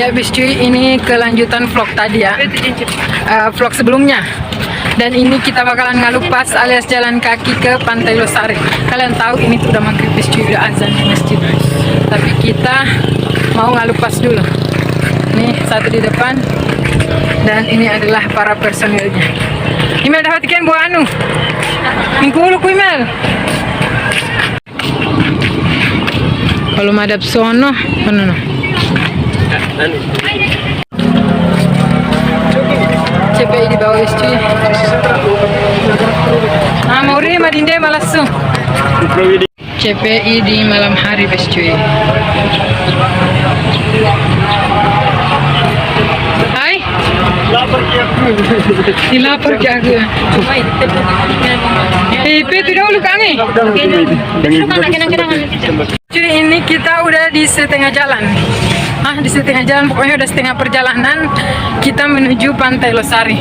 Ya bis cuy, ini kelanjutan vlog tadi ya, vlog sebelumnya. Dan ini kita bakalan ngalupas alias jalan kaki ke Pantai Losari. Kalian tahu ini tuh udah maghrib bis cuy, udah azan di masjid. Tapi kita mau ngalupas dulu. Nih satu di depan, dan ini adalah para personilnya. Imel dapat ikan buah anu. Minggu ku Imel. Kalau madap sono, mana no? CPI di bawah is cuy. Ah mau ri madinde malasung. CPI di malam hari bes cuy. Hai. Dilapar ke aku. Itu dulu kangen. Cuy, ini kita udah di setengah jalan. Di setengah jalan, pokoknya udah setengah perjalanan kita menuju Pantai Losari.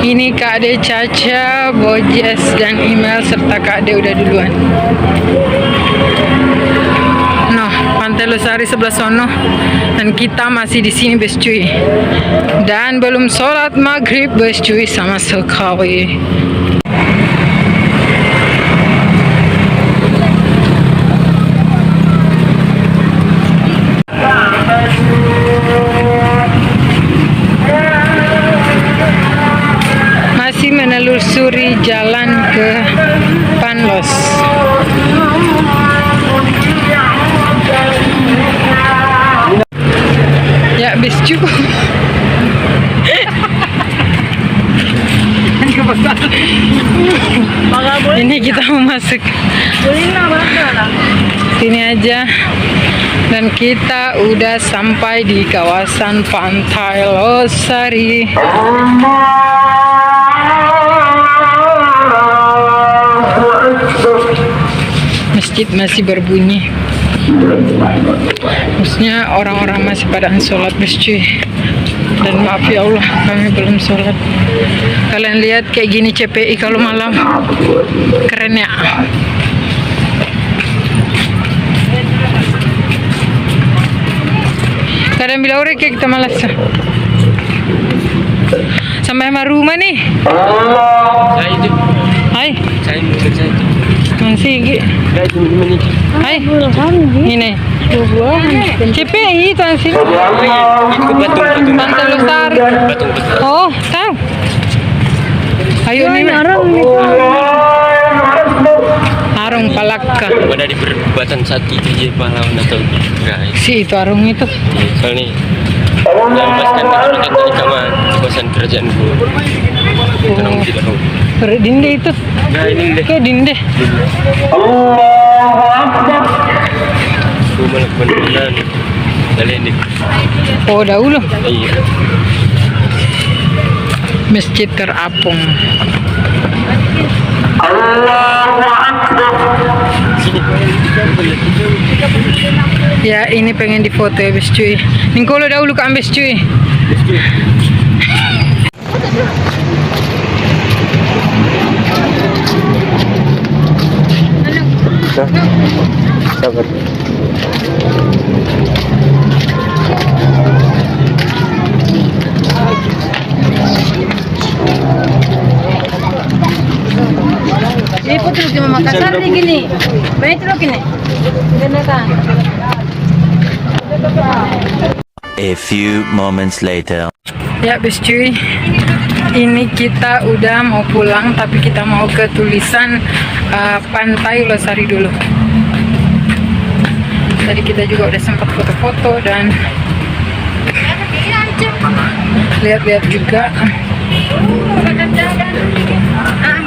Ini Kak Ade, Caca, Bojes, dan Imel serta Kak Ade udah duluan. Noh, Pantai Losari sebelah sono, dan kita masih di sini bes cuy. Dan belum sholat maghrib bes cuy sama sekali. Masih menelusuri jalan ke Panlos. Ya bis cukup. Ini kita mau masuk sini aja, dan kita udah sampai di kawasan Pantai Losari. Masjid masih berbunyi, maksudnya orang-orang masih pada sholat bes cuy. Dan maaf ya Allah, kami belum sholat. Kalian lihat kayak gini CPI kalau malam, keren ya. Kalian bilang orang kayak kita malas. Sampai sama rumah nih. Hai. Masih Gi. Hai. Ini. CPI itu sih. Pantai Losari. Oh, tahu. Ayo nih. Arung Palaka. Pada di perbatasan Sati di pahlawan atau enggak? Si itu arung itu. Soalnya yang lepaskan orang kan dari kamar kawasan kerajaan gua. Orang tidak tahu. Dinde itu. Nah ini deh. Kayak dinde. Rumah benar-benar kalian di. Oh dahulu. Iya. Masjid terapung. Ya ini pengen difoto ya bes cuy. Ningkolo dahulu ke ambes cuy. Sabar. Ini foto cuma Makassar nih gini. Banyak loh gini. A few moments later. Ya bes cuy, ini kita udah mau pulang, tapi kita mau ke tulisan Pantai Losari dulu. Tadi kita juga udah sempat foto-foto dan lihat-lihat juga.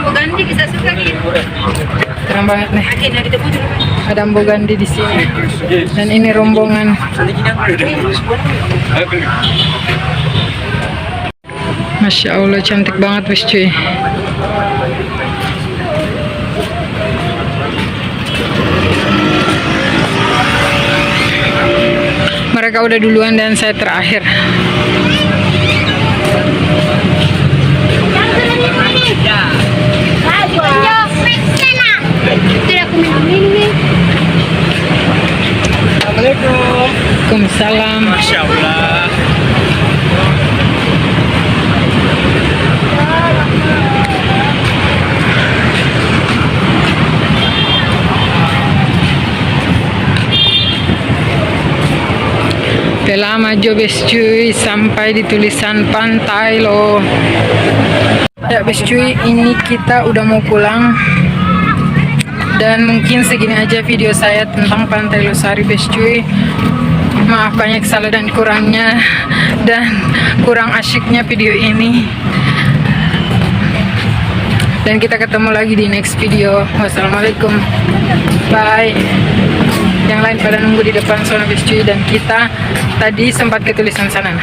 Mbogandi bisa suka gitu. Keren banget nih. Ada Mbogandi di sini. Dan ini rombongan. Masya Allah, cantik banget bes cuy. Mereka udah duluan dan saya terakhir. Tidak aku minum ini. Assalamualaikum. Waalaikumsalam. Masya Allah. Telah maju bes cuy sampai di tulisan pantai loh. Ya bes cuy, ini kita udah mau pulang. Dan mungkin segini aja video saya tentang Pantai Losari bes cuy. Maaf banyak salah dan kurangnya dan kurang asyiknya video ini. Dan kita ketemu lagi di next video. Wassalamualaikum. Bye. Yang lain pada nunggu di depan sana bes cuy, dan kita tadi sempat ke tulisan sana.